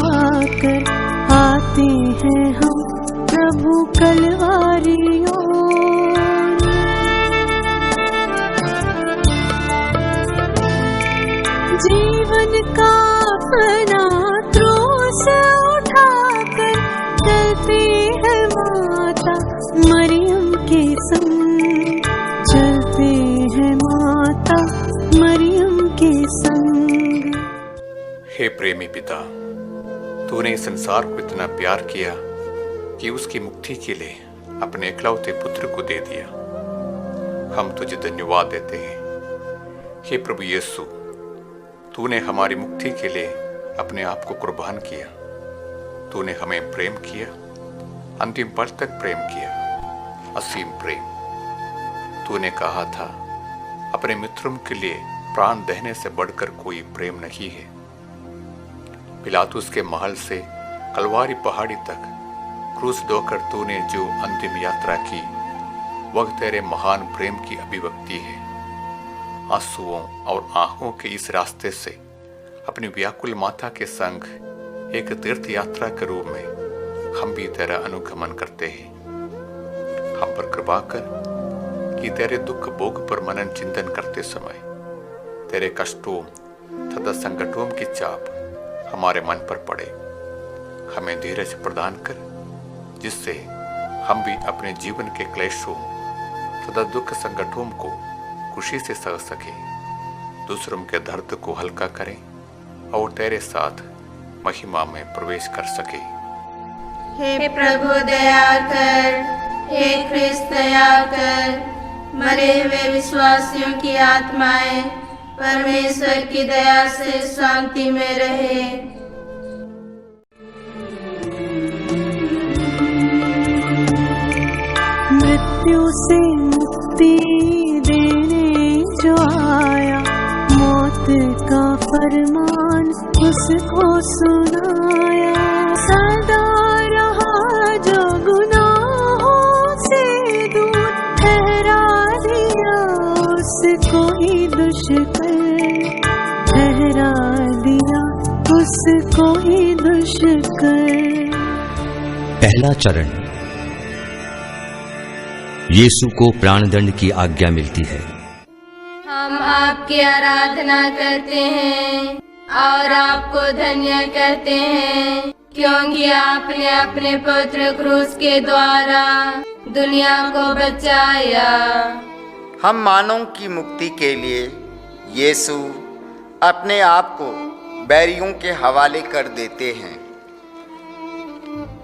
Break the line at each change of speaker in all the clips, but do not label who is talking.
उठाकर आते हैं हम प्रभु कलवारी ओर। जीवन का अपना क्रूस उठाकर चलते हैं माता मरियम के संग, चलते हैं माता मरियम के संग।
हे प्रेमी पिता, तूने संसार को इतना प्यार किया कि उसकी मुक्ति के लिए अपने इकलौते पुत्र को दे दिया। हम तुझे धन्यवाद देते हैं। हे प्रभु यीशु, तूने हमारी मुक्ति के लिए अपने आप को कुर्बान किया। तूने हमें प्रेम किया, अंतिम पल तक प्रेम किया, असीम प्रेम। तूने कहा था, अपने मित्रों के लिए प्राण देने से बढ़कर कोई प्रेम नहीं है। पिलातुस के महल से कलवारी पहाड़ी तक क्रूस ढोकर तूने जो अंतिम यात्रा की, वह तेरे महान प्रेम की अभिव्यक्ति है। आंसुओं और आहों के इस रास्ते से अपनी व्याकुल माता के संग एक तीर्थ यात्रा के रूप में हम भी तेरा अनुगमन करते हैं। हम पर कृपा कर कि तेरे दुख भोग पर मनन चिंतन करते समय तेरे कष्टों तथा संकटों की चाप हमारे मन पर पड़े। हमें धीरज प्रदान कर, जिससे हम भी अपने जीवन के क्लेशों तथा दुख संकटों को खुशी से सह सके, दूसरों के दर्द को हल्का करें और तेरे साथ महिमा में प्रवेश कर सके।
हे प्रभु दया कर, हे ख्रिस्त दया कर। मरे हुए विश्वासियों की आत्माएं परमेश्वर की दया से शांति में रहे।
मृत्यु से मुक्ति देने जो आया, मौत का फरमान उसको सुनाया। सदा रहा जो गुनाहों से दूर, ठहरा दिया उसको ही दुष्कर, ठहरा दिया उसको ही दुष्कर।
पहला चरण। यीशु को प्राणदंड की आज्ञा मिलती है।
हम आपकी आराधना करते हैं और आपको धन्य करते हैं, क्योंकि आपने अपने पुत्र क्रूस के द्वारा दुनिया को बचाया।
हम मानव की मुक्ति के लिए यीशु अपने आप को बैरियों के हवाले कर देते हैं।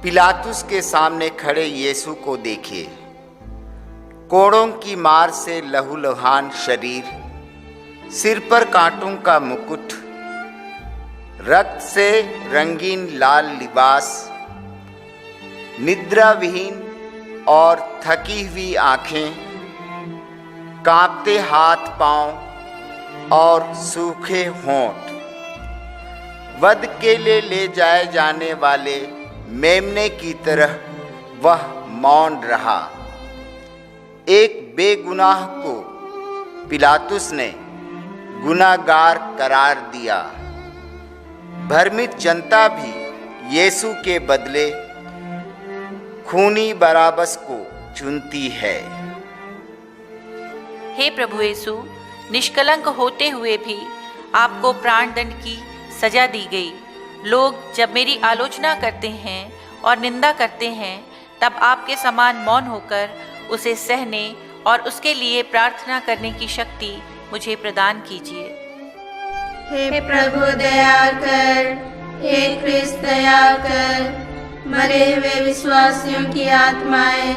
पिलातुस के सामने खड़े यीशु को देखिए। कोड़ों की मार से लहूलुहान शरीर, सिर पर कांटों का मुकुट, रक्त से रंगीन लाल लिबास, निद्रा विहीन और थकी हुई आंखें, कांपते हाथ पांव और सूखे होंठ, वध के लिए ले जाए जाने वाले मेमने की तरह वह मौन रहा। एक बेगुनाह को पिलातुस ने गुनाहगार करार दिया। भ्रमित जनता भी यीशु के बदले खूनी बराबस को चुनती है।
हे प्रभु यीशु, निष्कलंक होते हुए भी आपको प्राणदंड की सजा दी गई। लोग जब मेरी आलोचना करते हैं और निंदा करते हैं, तब आपके समान मौन होकर उसे सहने और उसके लिए प्रार्थना करने की शक्ति मुझे प्रदान कीजिए।
हे प्रभु दया कर, हे ख्रिस्त दया कर। मरे हुए विश्वासियों की आत्माएं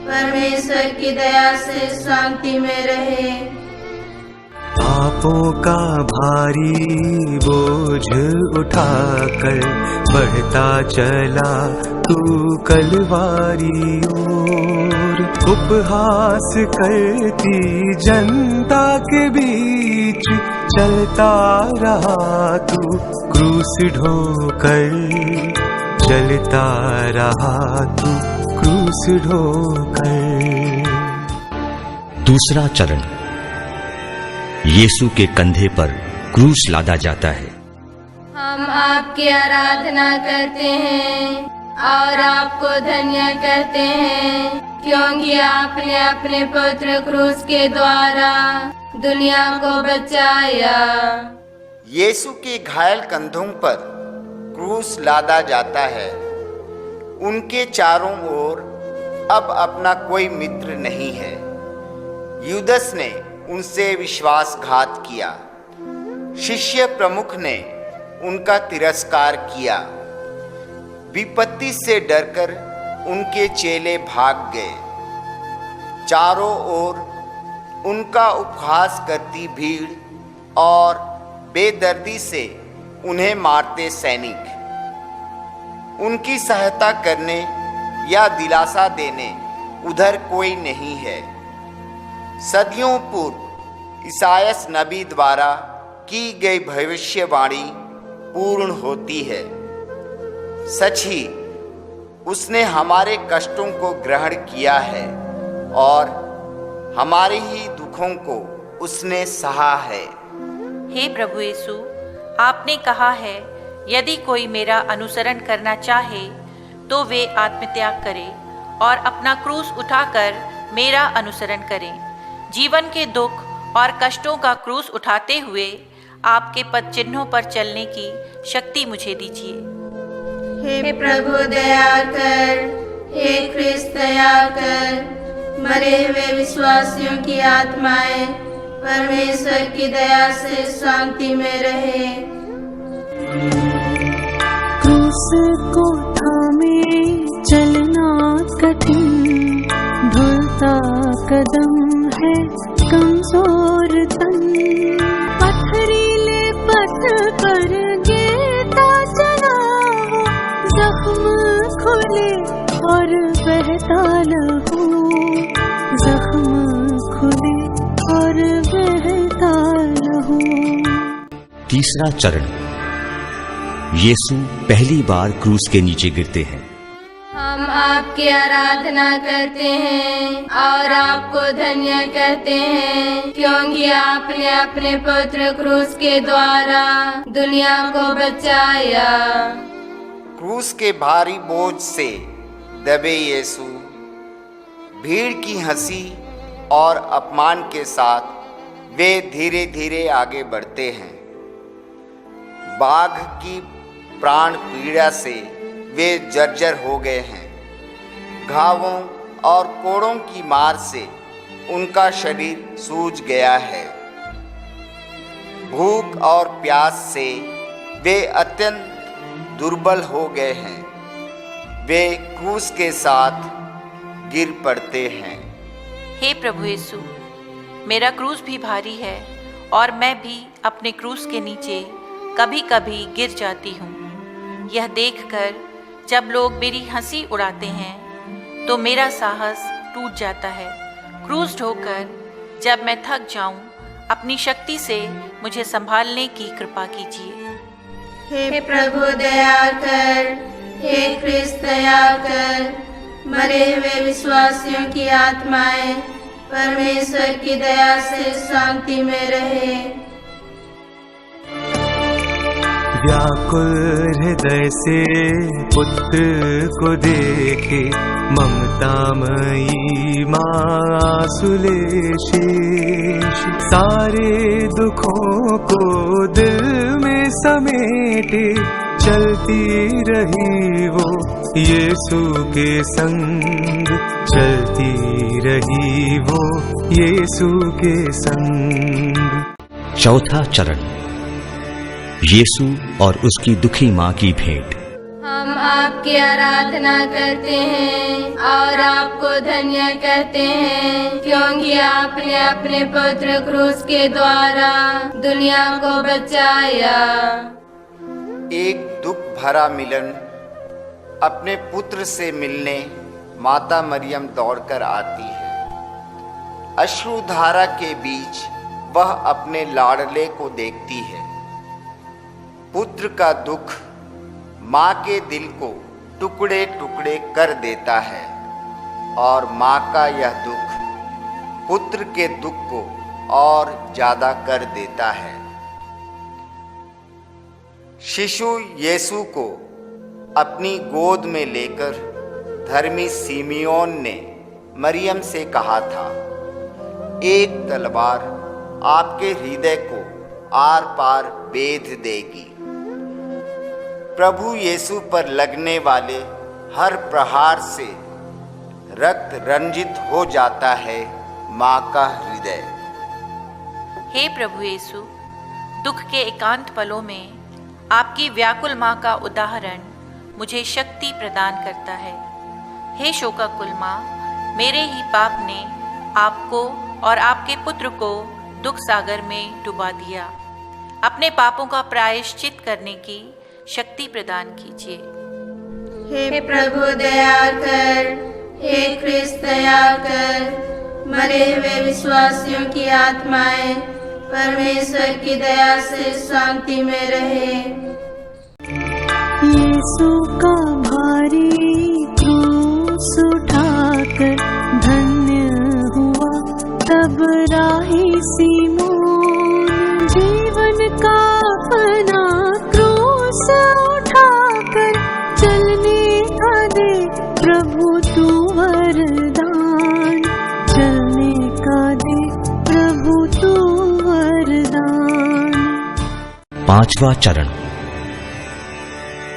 परमेश्वर की दया से शांति में रहे।
पापों का भारी बोझ उठाकर बढ़ता चला तू कलवारी ओर। उपहास करती जनता के बीच चलता रहा तू क्रूस ढोकर, चलता रहा तू क्रूस ढोकर।
दूसरा चरण। यीशु के कंधे पर क्रूस लादा जाता है।
हम आप आपकी आराधना करते हैं और आपको धन्य कहते हैं, क्योंकि आपने अपने पुत्र क्रूस के द्वारा दुनिया को बचाया।
यीशु के घायल कंधों पर क्रूस लादा जाता है। उनके चारों ओर अब अपना कोई मित्र नहीं है। यूदस ने उनसे विश्वासघात किया। शिष्य प्रमुख ने उनका तिरस्कार किया। विपत्ति से डरकर उनके चेले भाग गए। चारों ओर उनका उपहास करती भीड़ और बेदर्दी से उन्हें मारते सैनिक। उनकी सहायता करने या दिलासा देने उधर कोई नहीं है। सदियों पूर्व ईसायास नबी द्वारा की गई भविष्यवाणी पूर्ण होती है। सच ही उसने हमारे कष्टों को ग्रहण किया है और हमारे ही दुखों को उसने सहा है।
हे प्रभु यीशु, आपने कहा है, यदि कोई मेरा अनुसरण करना चाहे तो वे आत्मत्याग करे और अपना क्रूस उठाकर मेरा अनुसरण करें। जीवन के दुख और कष्टों का क्रूस उठाते हुए आपके पद चिन्हों पर चलने की शक्ति मुझे दीजिए।
हे प्रभु दया कर, हे ख्रिस्त दया कर। मरे हुए विश्वासियों की आत्माएं परमेश्वर की दया से शांति में रहे।
क्रूस को थामे चलना कठिन, ढुलता कदम है कमजोर तन। पथरीले पथ पर गिरता चला वो, जख्म खुले और बहता लहू। जख्म खुले और बहता लहू।
तीसरा चरण, यीशु पहली बार क्रूस के नीचे गिरते हैं।
हम आपकी आराधना करते हैं और आपको धन्य कहते हैं, क्योंकि आपने अपने पुत्र क्रूस के द्वारा दुनिया को बचाया।
क्रूस के भारी बोझ से दबे यीशु भीड़ की हंसी और अपमान के साथ वे धीरे धीरे आगे बढ़ते हैं। बाघ की प्राण पीड़ा से वे जर्जर हो गए हैं। घावों और कोड़ों की मार से उनका शरीर सूज गया है। भूख और प्यास से वे अत्यंत दुर्बल हो गए हैं। वे क्रूस के साथ गिर पड़ते हैं।
हे प्रभु यीशु, मेरा क्रूस भी भारी है और मैं भी अपने क्रूस के नीचे कभी कभी गिर जाती हूँ। यह देखकर जब लोग मेरी हंसी उड़ाते हैं तो मेरा साहस टूट जाता है। क्रूस ढोकर जब मैं थक जाऊं, अपनी शक्ति से मुझे संभालने की कृपा कीजिए।
हे प्रभु दया कर, हे ख्रिस्त दया कर। मरे हुए विश्वासियों की आत्माएं परमेश्वर की दया से शांति में रहे।
व्याकुल हृदय से पुत्र को देखे, ममतामयी माँ आंसुले शेष। सारे दुखों को दिल में समेटे, चलती रही वो यीशु के संग। चलती रही वो यीशु के संग।
चौथा चरण, यीशु और उसकी दुखी माँ की भेंट।
हम आपकी आराधना करते हैं और आपको धन्य कहते हैं, क्योंकि आपने अपने पुत्र क्रूस के द्वारा दुनिया को बचाया।
एक दुख भरा मिलन। अपने पुत्र से मिलने माता मरियम दौड़कर आती है। अश्रुधारा के बीच वह अपने लाडले को देखती है। पुत्र का दुख माँ के दिल को टुकड़े टुकड़े कर देता है और माँ का यह दुख पुत्र के दुख को और ज्यादा कर देता है। शिशु यीशु को अपनी गोद में लेकर धर्मी सिमियोन ने मरियम से कहा था, एक तलवार आपके हृदय को आर पार बेध देगी। प्रभु यीशु पर लगने वाले हर प्रहार से रक्त रंजित हो जाता है माँ का हृदय।
हे प्रभु यीशु, दुख के एकांत पलों में आपकी व्याकुल माँ का उदाहरण मुझे शक्ति प्रदान करता है। हे शोकाकुल माँ, मेरे ही पाप ने आपको और आपके पुत्र को दुख सागर में डुबा दिया। अपने पापों का प्रायश्चित करने की शक्ति प्रदान कीजिए।
हे प्रभु दया कर, हे ख्रिस्त दया कर, मरे हुए विश्वासियों की आत्माएं परमेश्वर की दया से शांति में रहे।
यीशु का भारी क्रूस उठाकर धन्य हुआ तब राही सिमोन। जीवन का अपना क्रूस उठाकर चलने का दे प्रभु तू वरदान, चलने का दे प्रभु तू वरदान।
पांचवा चरण।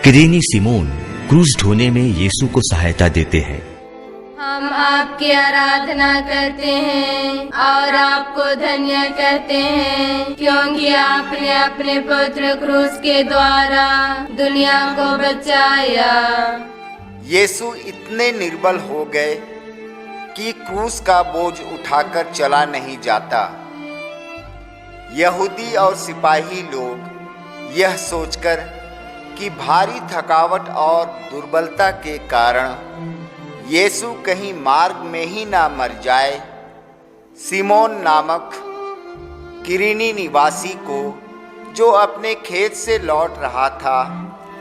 किरेनी सिमोन क्रूस ढोने में यीशु को सहायता देते हैं।
हम आपकी आराधना करते हैं और आपको धन्य कहते हैं, क्योंकि आपने अपने पुत्र क्रूस के द्वारा दुनिया को बचाया।
यीशु इतने निर्बल हो गए कि क्रूस का बोझ उठाकर चला नहीं जाता। यहूदी और सिपाही लोग यह सोचकर कि भारी थकावट और दुर्बलता के कारण यीशु कहीं मार्ग में ही ना मर जाए, सिमोन नामक किरीनी निवासी को, जो अपने खेत से लौट रहा था,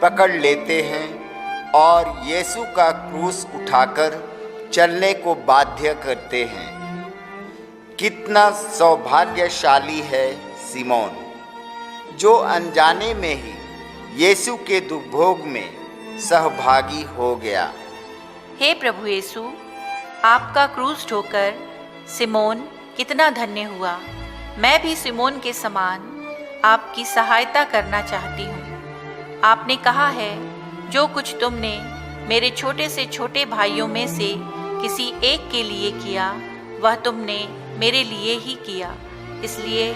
पकड़ लेते हैं और यीशु का क्रूस उठाकर चलने को बाध्य करते हैं। कितना सौभाग्यशाली है सिमोन, जो अनजाने में ही यीशु के दुर्भोग में सहभागी हो गया।
हे प्रभु यीशु, आपका क्रूस ढोकर सिमोन कितना धन्य हुआ। मैं भी सिमोन के समान आपकी सहायता करना चाहती हूँ। आपने कहा है, जो कुछ तुमने मेरे छोटे से छोटे भाइयों में से किसी एक के लिए किया, वह तुमने मेरे लिए ही किया। इसलिए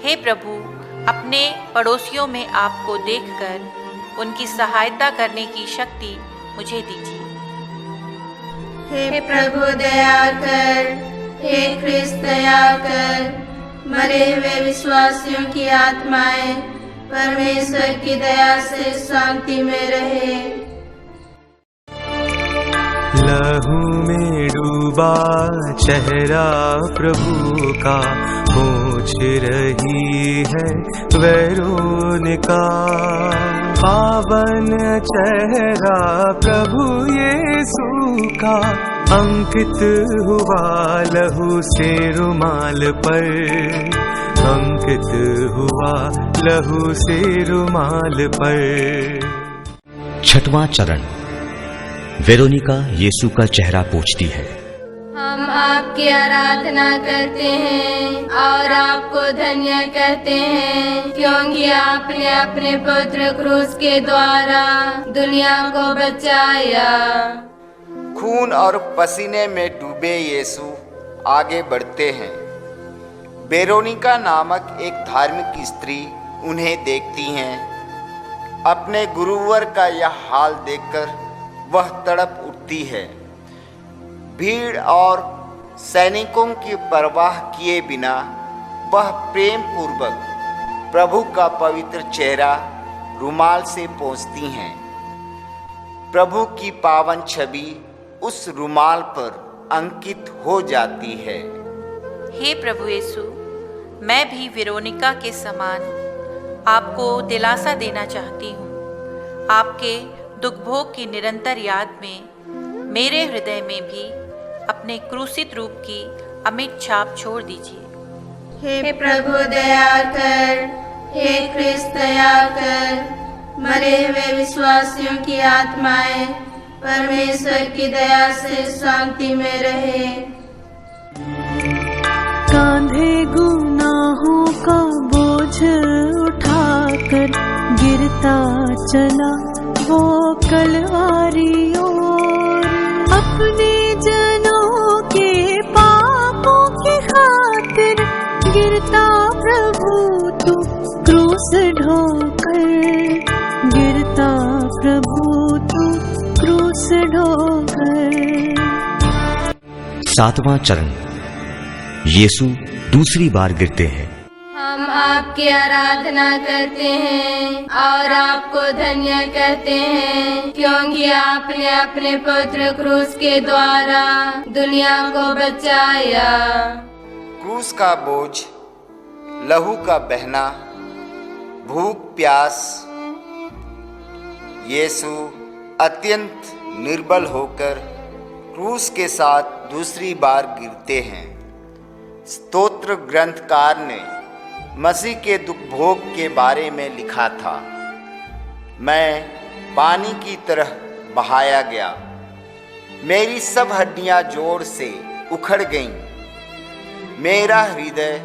हे प्रभु, अपने पड़ोसियों में आपको देखकर उनकी सहायता करने की शक्ति मुझे दीजिए।
हे प्रभु दया कर, हे ख्रिस्त दया कर, मरे हुए विश्वासियों की आत्माएं परमेश्वर की दया से शांति में रहे।
लहू में डूबा चेहरा प्रभु का, पूछ रही है वेरोनिका। पावन चेहरा प्रभु यीशु का, अंकित हुआ लहू से रुमाल पर, अंकित हुआ लहू से रुमाल पर।
छठवां चरण। वेरोनिका यीशु का चेहरा पोंछती है।
हम आपकी आराधना करते हैं और आपको धन्य कहते हैं, क्योंकि आपने अपने पुत्र क्रूस के द्वारा दुनिया को बचाया।
खून और पसीने में डूबे यीशु आगे बढ़ते हैं। वेरोनिका नामक एक धार्मिक स्त्री उन्हें देखती हैं। अपने गुरुवर का यह हाल देखकर वह तड़प उठती है। भीड़ और सैनिकों की परवाह किए बिना वह प्रेम पूर्वक प्रभु का पवित्र चेहरा रुमाल से पोंछती हैं। प्रभु की पावन छवि उस रुमाल पर अंकित हो जाती है।
हे प्रभु यीशु, मैं भी वेरोनिका के समान आपको दिलासा देना चाहती हूँ। आपके दुखभोग की निरंतर याद में मेरे हृदय में भी अपने क्रूसित रूप की अमिट छाप छोड़ दीजिए।
हे प्रभु दया कर, हे ख्रिस्त दया कर, मरे हुए विश्वासियों की आत्माएं परमेश्वर की दया से शांति में रहे।
कांधे गुनाहों का बोझ उठाकर गिरता चला वो कलवारी ओर, अपने जनों के पापों की खातिर गिरता प्रभु तू क्रूस ढोकर, गिरता प्रभु तू क्रूस ढोकर।
7वां चरण, यीशु दूसरी बार गिरते हैं।
हम आपकी आराधना करते हैं और आपको धन्य कहते हैं, क्योंकि आपने अपने पुत्र क्रूस के द्वारा दुनिया को बचाया।
क्रूस का बोझ, लहू का बहना, भूख प्यास, यीशु अत्यंत निर्बल होकर क्रूस के साथ दूसरी बार गिरते हैं। स्तोत्र ग्रंथकार ने मसीह के दुख भोग के बारे में लिखा था, मैं पानी की तरह बहाया गया, मेरी सब हड्डियां जोर से उखड़ गईं, मेरा हृदय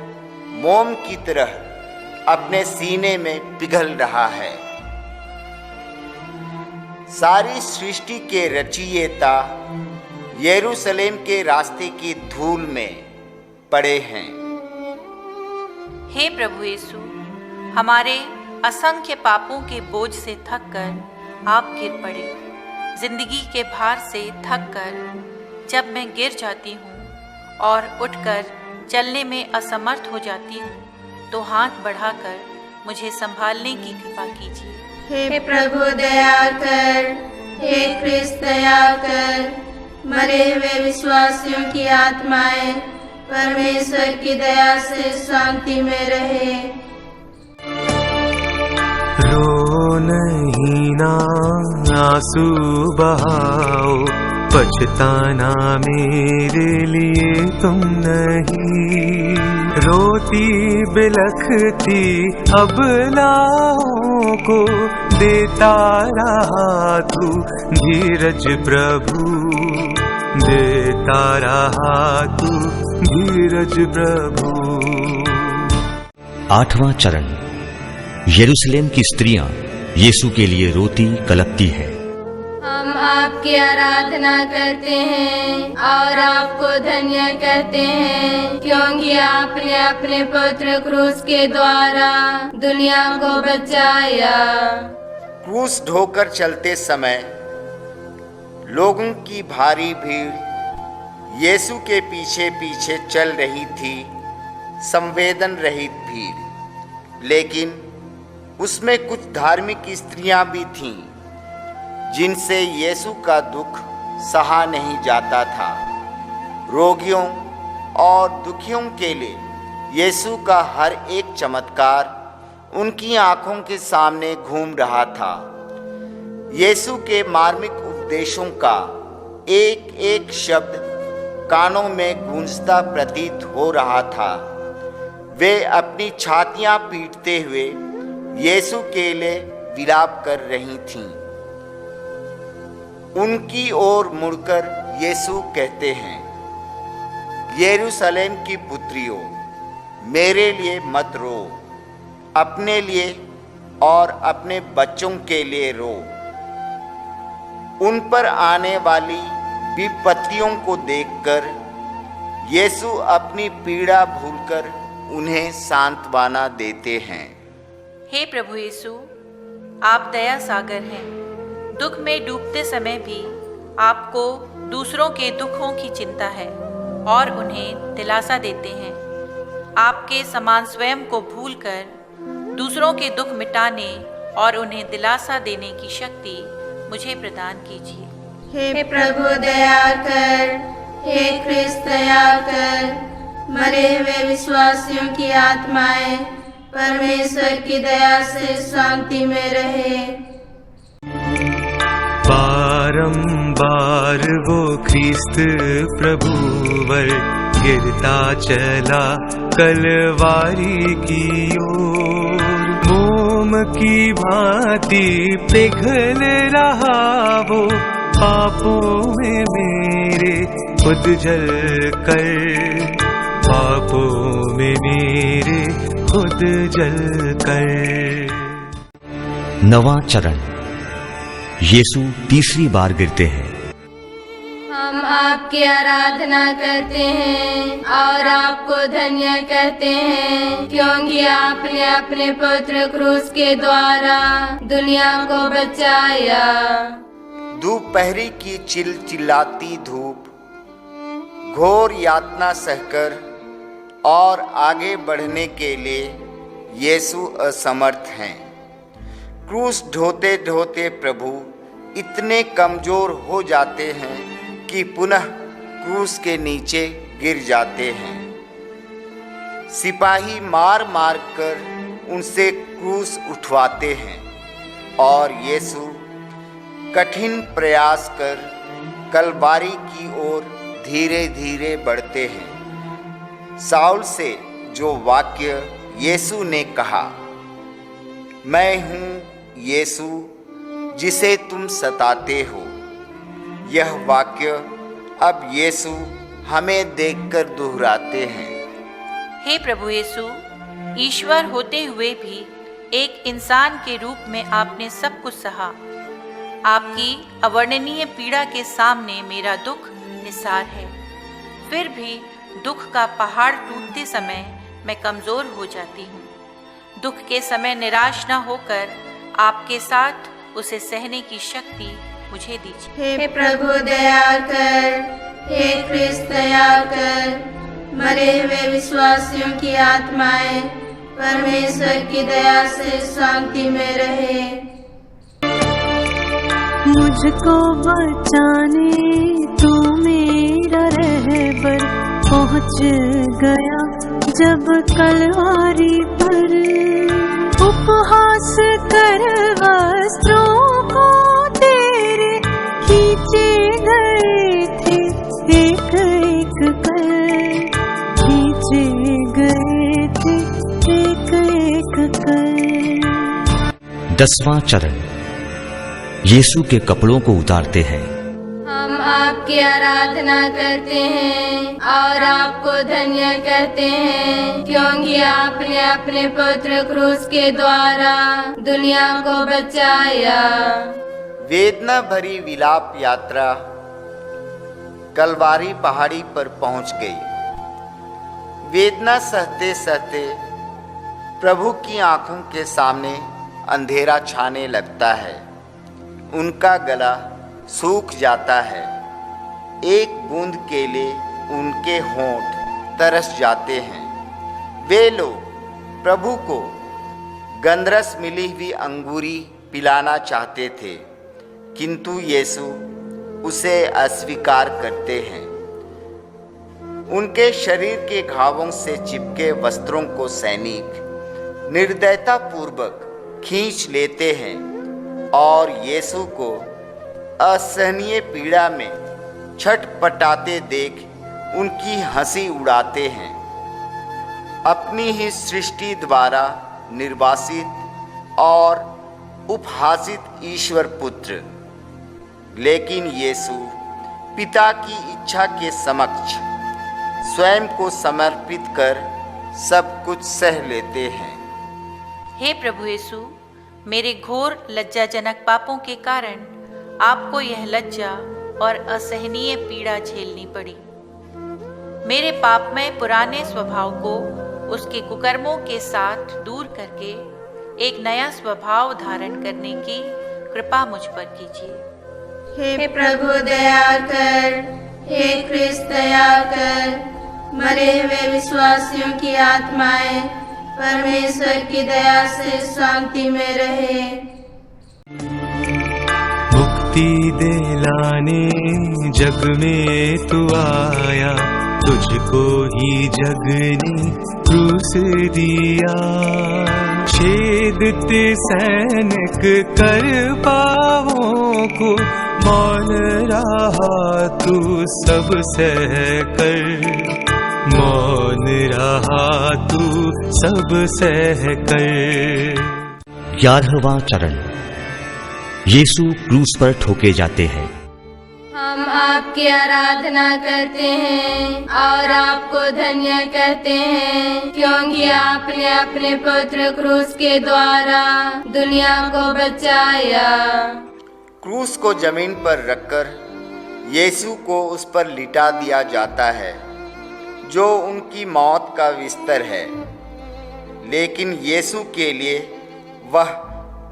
मोम की तरह अपने सीने में पिघल रहा है। सारी सृष्टि के रचयिता यरूशलेम के रास्ते की धूल में पड़े हैं।
हे प्रभु यीशु, हमारे असंख्य पापों के बोझ से थककर आप गिर पड़े। जिंदगी के भार से थककर जब मैं गिर जाती हूँ और उठकर चलने में असमर्थ हो जाती हूँ, तो हाथ बढ़ाकर मुझे संभालने की कृपा कीजिए।
हे प्रभु दया कर, हे ख्रिस्त दया कर, मरे हुए विश्वासियों की आत्माएं परमेश्वर की दया से शांति में रहे।
रो नहीं ना आंसू बहाओ, पछताना मेरे लिए तुम नहीं। रोती बिलखती अबलाओं को देता रहा तू धीरज प्रभु, देता रहा तू धीरज प्रभु।
8वां चरण, यरूशलेम की स्त्रियां यीशु के लिए रोती कलपती हैं।
हम आपकी आराधना करते हैं और आपको धन्य कहते हैं, क्योंकि आपने अपने पुत्र क्रूस के द्वारा दुनिया को बचाया।
क्रूस ढोकर चलते समय लोगों की भारी भीड़ यीशु के पीछे पीछे चल रही थी, संवेदन रहित भीड़, लेकिन उसमें कुछ धार्मिक स्त्रियां भी थीं जिनसे यीशु का दुख सहा नहीं जाता था। रोगियों और दुखियों के लिए यीशु का हर एक चमत्कार उनकी आंखों के सामने घूम रहा था। यीशु के मार्मिक उपदेशों का एक एक शब्द कानों में गूंजता प्रतीत हो रहा था। वे अपनी छातियां पीटते हुए यीशु के लिए विलाप कर रही थीं। उनकी ओर मुड़कर यीशु कहते हैं, यरूशलेम की पुत्रियों, मेरे लिए मत रो, अपने लिए और अपने बच्चों के लिए रो। उन पर आने वाली विपत्तियों को देखकर यीशु अपनी पीड़ा भूलकर उन्हें सांत्वना देते हैं।
हे प्रभु यीशु, आप दया सागर हैं। दुख में डूबते समय भी आपको दूसरों के दुखों की चिंता है और उन्हें दिलासा देते हैं। आपके समान स्वयं को भूलकर दूसरों के दुख मिटाने और उन्हें दिलासा देने की शक्ति मुझे प्रदान कीजिए।
हे प्रभु दया कर, हे ख्रिस्त दया कर, मरे हुए विश्वासियों की आत्माएं परमेश्वर की दया से शांति में रहे।
बारंबार वो ख्रिस्त प्रभुवर गिरता चला कलवारी की ओर। मोम की भांति पिघल रहा वो पापों में मेरे खुद जल कर, पापों में मेरे खुद जल कर।
9वां चरण। यीशु तीसरी बार गिरते हैं।
हम आपकी आराधना करते हैं और आपको धन्य कहते हैं, क्योंकि आपने अपने पुत्र क्रूस के द्वारा दुनिया को बचाया।
दोपहरी की चिलचिलाती धूप, घोर यातना सहकर और आगे बढ़ने के लिए यीशु असमर्थ हैं। क्रूस ढोते ढोते प्रभु इतने कमजोर हो जाते हैं कि पुनः क्रूस के नीचे गिर जाते हैं। सिपाही मार मार कर उनसे क्रूस उठवाते हैं और यीशु कठिन प्रयास कर कलवारी की ओर धीरे धीरे बढ़ते हैं। साउल से जो वाक्य यीशु ने कहा, मैं हूँ यीशु जिसे तुम सताते हो, यह वाक्य अब यीशु हमें देखकर दोहराते हैं।
हे प्रभु यीशु, ईश्वर होते हुए भी एक इंसान के रूप में आपने सब कुछ सहा। आपकी अवर्णनीय पीड़ा के सामने मेरा दुख निसार है। फिर भी दुख का पहाड़ टूटते समय मैं कमजोर हो जाती हूँ। दुख के समय निराश न होकर आपके साथ उसे सहने की शक्ति मुझे दीजिए।
हे प्रभु दया कर, हे ख्रिस्त दया कर। मरे हुए विश्वासियों की आत्माएं परमेश्वर की दया से शांति में रहे।
मुझको बचाने तू मेरा रहबर पहुँच गया जब कलवारी पर। उपहास कर वस्त्रों को तेरे खींचे गए थे एक एक कर, खींचे गए थे एक एक कर।
10वां चरण। यीशु के कपड़ों को उतारते हैं।
हम आपकी आराधना करते हैं और आपको धन्य कहते हैं, क्योंकि आपने अपने पुत्र क्रूस के द्वारा दुनिया को बचाया।
वेदना भरी विलाप यात्रा कलवारी पहाड़ी पर पहुंच गई। वेदना सहते सहते प्रभु की आंखों के सामने अंधेरा छाने लगता है। उनका गला सूख जाता है। एक बूंद के लिए उनके होंठ तरस जाते हैं। वे लोग प्रभु को गंधरस मिली हुई अंगूरी पिलाना चाहते थे, किंतु यीशु उसे अस्वीकार करते हैं। उनके शरीर के घावों से चिपके वस्त्रों को सैनिक निर्दयता पूर्वक खींच लेते हैं और यीशु को असहनीय पीड़ा में छटपटाते देख उनकी हंसी उड़ाते हैं। अपनी ही सृष्टि द्वारा निर्वासित और उपहासित ईश्वर पुत्र, लेकिन यीशु पिता की इच्छा के समक्ष स्वयं को समर्पित कर सब कुछ सह लेते हैं।
हे प्रभु यीशु, मेरे घोर लज्जाजनक पापों के कारण आपको यह लज्जा और असहनीय पीड़ा झेलनी पड़ी। मेरे पापमय पुराने स्वभाव को उसके कुकर्मों के साथ दूर करके एक नया स्वभाव धारण करने की कृपा मुझ पर कीजिए।
हे प्रभु दया कर, हे ख्रिस्त दया कर। मरे हुए विश्वासियों की आत्माएं परमेश्वर की दया से शांति में रहे।
मुक्ति दिलाने जग में तू आया, तुझको ही जग ने क्रूस दिया। छेदित सैनिक कर पावों को मौन रहा तू सब सह कर, मौन रहा तू सब सह कर।
11वां चरण। यीशु क्रूस पर ठोके जाते हैं।
हम आपकी आराधना करते हैं और आपको धन्य कहते हैं, क्योंकि आपने अपने पुत्र क्रूस के द्वारा दुनिया को बचाया।
क्रूस को जमीन पर रखकर यीशु को उस पर लिटा दिया जाता है, जो उनकी मौत का बिस्तर है, लेकिन यीशु के लिए वह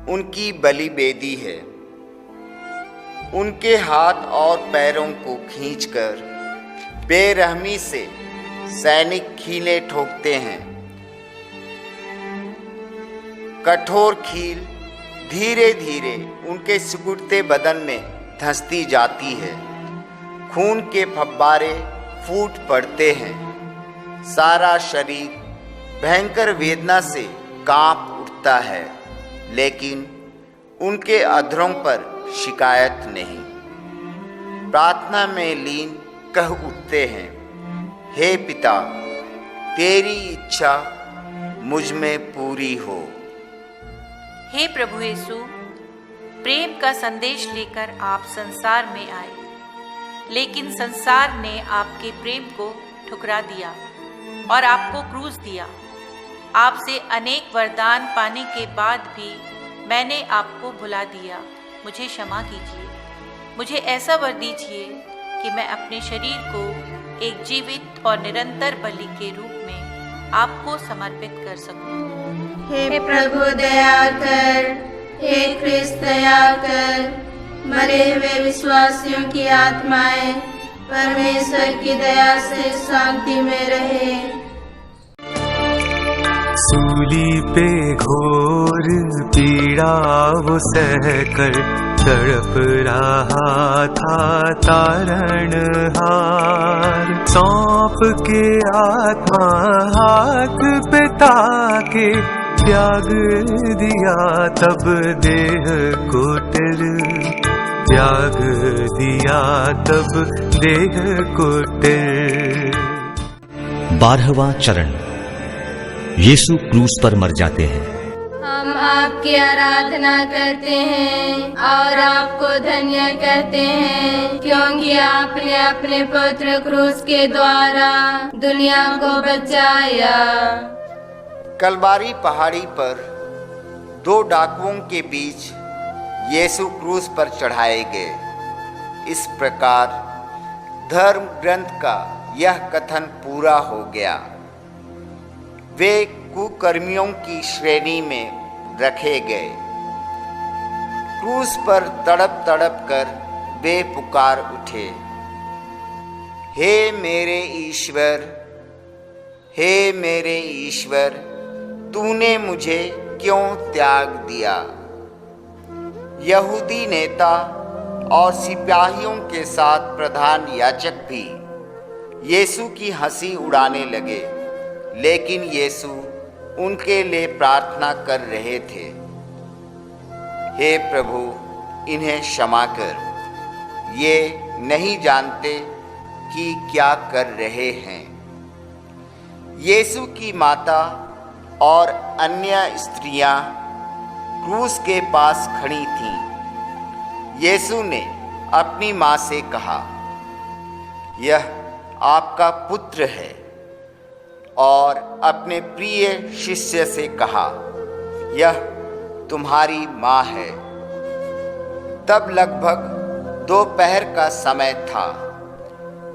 उनकी बलि वेदी है। उनके हाथ और पैरों को खींचकर बेरहमी से सैनिक कीलें ठोकते हैं। कठोर कील धीरे धीरे उनके सिकुड़ते बदन में धंसती जाती है। खून के फव्वारे फूट पड़ते हैं। सारा शरीर भयंकर वेदना से कांप उठता है, लेकिन उनके अधरों पर शिकायत नहीं। प्रार्थना में लीन कह उठते हैं, हे पिता, तेरी इच्छा मुझ में पूरी हो।
हे प्रभु यीशु, प्रेम का संदेश लेकर आप संसार में आए, लेकिन संसार ने आपके प्रेम को ठुकरा दिया और आपको क्रूस दिया। आपसे अनेक वरदान पाने के बाद भी मैंने आपको भुला दिया। मुझे क्षमा कीजिए। मुझे ऐसा वर दीजिए कि मैं अपने शरीर को एक जीवित और निरंतर बलि के रूप में आपको समर्पित कर सकूं।
हे प्रभु दया कर, हे ख्रिस्त दया कर। मरे हुए विश्वासियों की आत्माएं परमेश्वर की दया से शांति में रहे।
सूली पे घोर पीड़ा वो सहकर तड़प रहा था तारणहार। सौंप के आत्मा हाथ पे ताके त्याग दिया तब देह को टिल, त्याग दिया तब देह को टिल।
12वां चरण। यीशु क्रूस पर मर जाते हैं।
हम आपकी आराधना करते हैं और आपको धन्य कहते हैं, क्योंकि आपने अपने पुत्र क्रूस के द्वारा दुनिया को बचाया।
कलवारी पहाड़ी पर 2 डाकुओं के बीच यीशु क्रूस पर चढ़ाए गए। इस प्रकार धर्म ग्रंथ का यह कथन पूरा हो गया। वे कुकर्मियों की श्रेणी में रखे गए। क्रूस पर तड़प तड़प कर वे पुकार उठे, हे मेरे ईश्वर, हे मेरे ईश्वर, तूने मुझे क्यों त्याग दिया। यहूदी नेता और सिपाहियों के साथ प्रधान याजक भी यीशु की हंसी उड़ाने लगे, लेकिन यीशु उनके लिए प्रार्थना कर रहे थे, हे प्रभु, इन्हें क्षमा कर, ये नहीं जानते कि क्या कर रहे हैं। यीशु की माता और अन्य स्त्रियां क्रूस के पास खड़ी थीं। यीशु ने अपनी मां से कहा, यह आपका पुत्र है, और अपने प्रिय शिष्य से कहा, यह तुम्हारी मां है। तब लगभग दोपहर का समय था।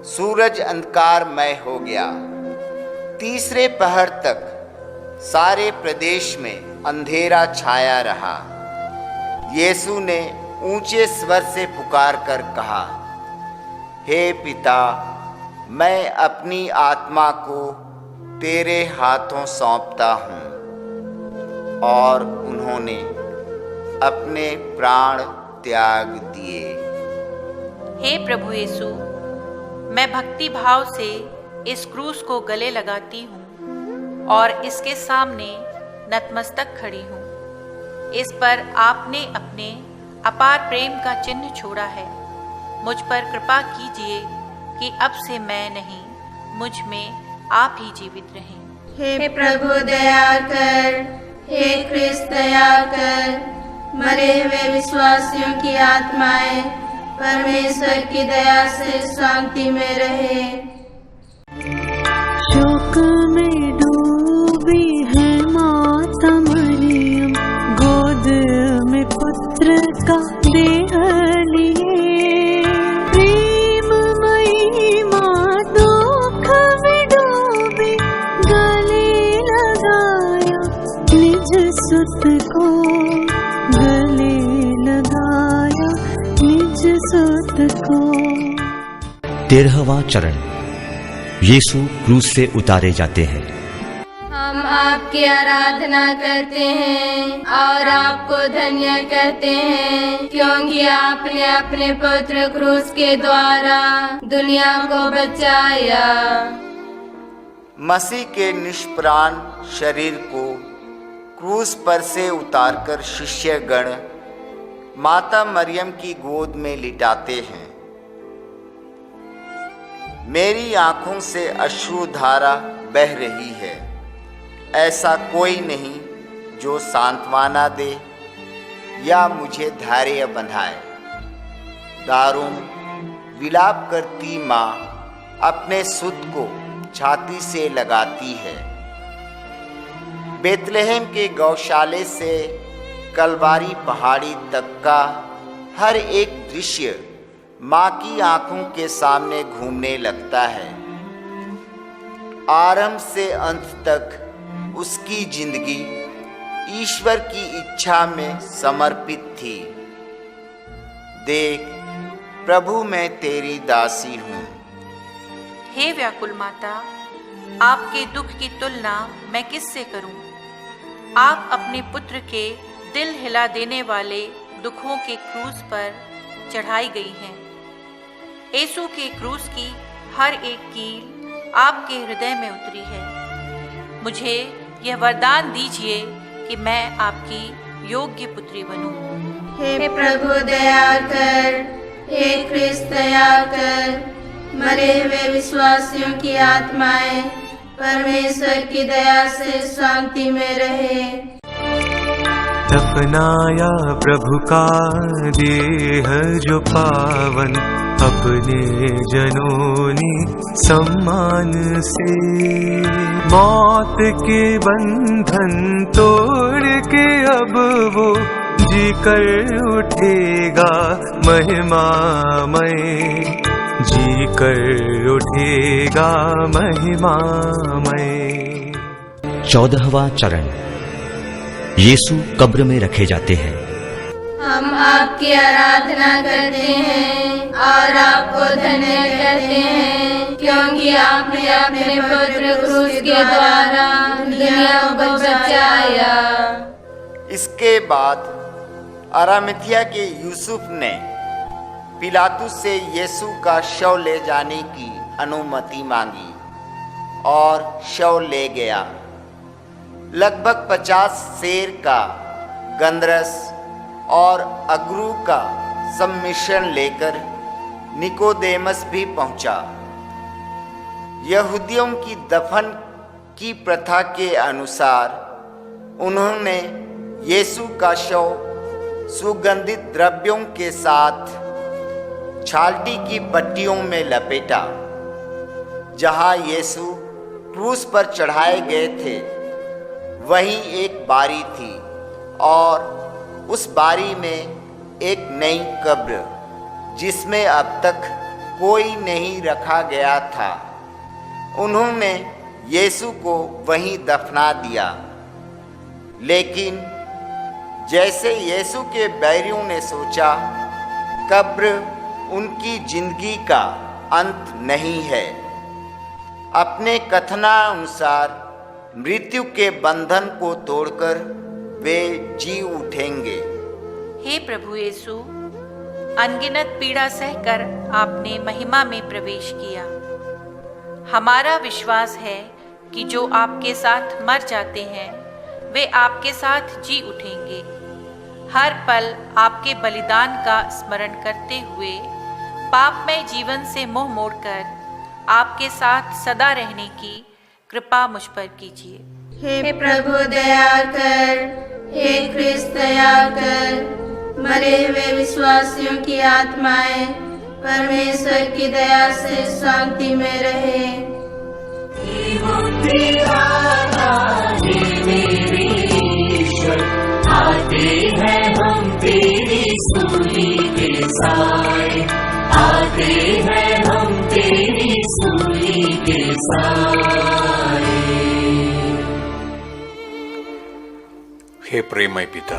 सूरज अंधकारमय हो गया। तीसरे पहर तक सारे प्रदेश में अंधेरा छाया रहा। यीशु ने ऊंचे स्वर से पुकार कर कहा, हे पिता, मैं अपनी आत्मा को तेरे हाथों सौंपता हूँ। और उन्होंने अपने प्राण त्याग दिए।
हे प्रभु यीशु, मैं भक्ति भाव से इस क्रूस को गले लगाती हूँ और इसके सामने नतमस्तक खड़ी हूँ। इस पर आपने अपने अपार प्रेम का चिन्ह छोड़ा है। मुझ पर कृपा कीजिए कि अब से मैं नहीं, मुझ में आप ही जीवित रहें।
हे प्रभु दया कर, हे ख्रिस्त दया कर। मरे हुए विश्वासियों की आत्माएं परमेश्वर की दया से शांति में रहे।
शोक में डूबी है माता मरियम, गोद में पुत्र का देह लिए। प्रेममयी माँ दुख में डूबी, गले लगाया निज सुत को, गले लगाया निज सुत को।
13वां चरण। यीशु क्रूस से उतारे जाते हैं।
हम आपकी आराधना करते हैं और आपको धन्य कहते हैं, क्योंकि आपने अपने पुत्र क्रूस के द्वारा दुनिया को बचाया।
मसीह के निष्प्राण शरीर को क्रूस पर से उतारकर शिष्यगण माता मरियम की गोद में लिटाते हैं। मेरी आंखों से अश्रुधारा बह रही है, ऐसा कोई नहीं जो सांत्वना दे या मुझे धैर्य बंधाए। दारुण विलाप करती माँ अपने सुत को छाती से लगाती है। बेतलहम के गौशाले से कलवारी पहाड़ी तक का हर एक दृश्य माँ की आंखों के सामने घूमने लगता है। आरंभ से अंत तक उसकी जिंदगी ईश्वर की इच्छा में समर्पित थी। देख प्रभु, मैं तेरी दासी हूँ।
हे व्याकुल माता, आपके दुख की तुलना मैं किससे करूं? आप अपने पुत्र के दिल हिला देने वाले दुखों के क्रूस पर चढ़ाई गई हैं। यीशु के क्रूस की हर एक कील आपके हृदय में उतरी है। मुझे यह वरदान दीजिए कि मैं आपकी योग्य पुत्री बनूं।
हे प्रभु दया कर। हे ख्रिस्त दया कर। मरे हुए विश्वासियों की आत्माएं परमेश्वर की दया से शांति में रहे।
दफनाया प्रभु का देह जो पावन, अपने जनों ने सम्मान से। मौत के बंधन तोड़ के अब वो जी कर उठेगा महिमामय, जी कर उठेगा महिमामय।
14वां चरण। यीशु कब्र में रखे जाते हैं।
हम आपकी आराधना करते हैं और आपको धन्य कहते हैं, क्योंकि आपने अपने पुत्र क्रूस के द्वारा दुनिया को बचाया।
इसके बाद अरामिथिया के यूसुफ ने पिलातुस से यीशु का शव ले जाने की अनुमति मांगी और शव ले गया। लगभग 50 सेर का गंधरस और अगरू का सम्मिश्रण लेकर निकोदेमस भी पहुंचा। यहूदियों की दफन की प्रथा के अनुसार उन्होंने यीशु का शव सुगंधित द्रव्यों के साथ छालटी की पट्टियों में लपेटा। जहां यीशु क्रूस पर चढ़ाए गए थे वहीं एक बारी थी और उस बारी में एक नई कब्र जिसमें अब तक कोई नहीं रखा गया था। उन्होंने यीशु को वहीं दफना दिया। लेकिन जैसे यीशु के बैरियों ने सोचा, कब्र उनकी जिंदगी का अंत नहीं है। अपने कथनानुसार मृत्यु के बंधन को तोड़कर वे जी उठेंगे।
हे प्रभु यीशु, अनगिनत पीड़ा सहकर आपने महिमा में प्रवेश किया। हमारा विश्वास है कि जो आपके साथ मर जाते हैं वे आपके साथ जी उठेंगे। हर पल आपके बलिदान का स्मरण करते हुए पापमय जीवन से मुंह मोड़कर आपके साथ सदा रहने की कृपा मुझ पर कीजिए।
हे प्रभु दया कर, हे ख्रिस्त दया कर। मरे हुए विश्वासियों की आत्माएं परमेश्वर की दया से शांति में रहे।
आते हैं हम तेरी सूली के साए, आते हैं हम तेरी सूली के साए।
हे प्रेमय पिता,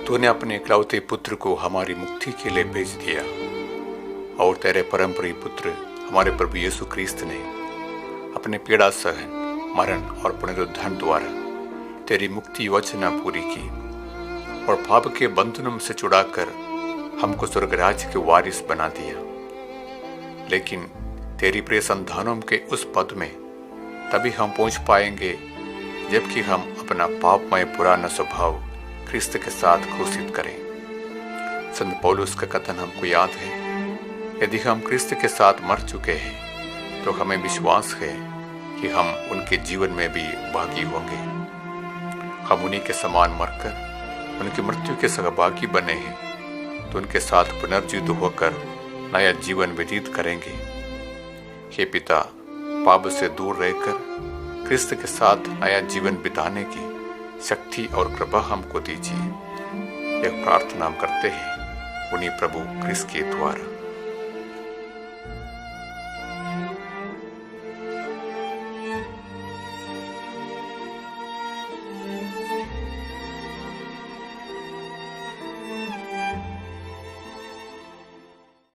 तूने अपने इकलौते पुत्र को हमारी मुक्ति के लिए भेज दिया और तेरे परम प्रिय पुत्र हमारे प्रभु यीशु क्रिस्त ने अपने पीड़ा सहन, मरण और पुनरुत्थान द्वारा तेरी मुक्ति योजना पूरी की और पाप के बंधनों से छुड़ाकर हमको स्वर्ग राज्य के वारिस बना दिया। लेकिन तेरी प्रिय संतानों के उस पद में तभी हम पहुंच पाएंगे जबकि हम अपना पापमय पुराना स्वभाव क्रिस्त के साथ घोषित करें। संत पौलुस का कथन हमको याद है, यदि हम क्रिस्त के साथ मर चुके हैं तो हमें विश्वास है कि हम उनके जीवन में भी भागी होंगे। हम उन्हीं के समान मरकर उनकी मृत्यु के सहभागी बने हैं तो उनके साथ पुनर्जीवित होकर नया जीवन व्यतीत करेंगे। हे पिता, पाप से दूर रहकर क्रिस्त के साथ नया जीवन बिताने की शक्ति और कृपा हमको दीजिए। यह प्रार्थना हम करते हैं उन्हीं प्रभु क्रिस्त के द्वारा।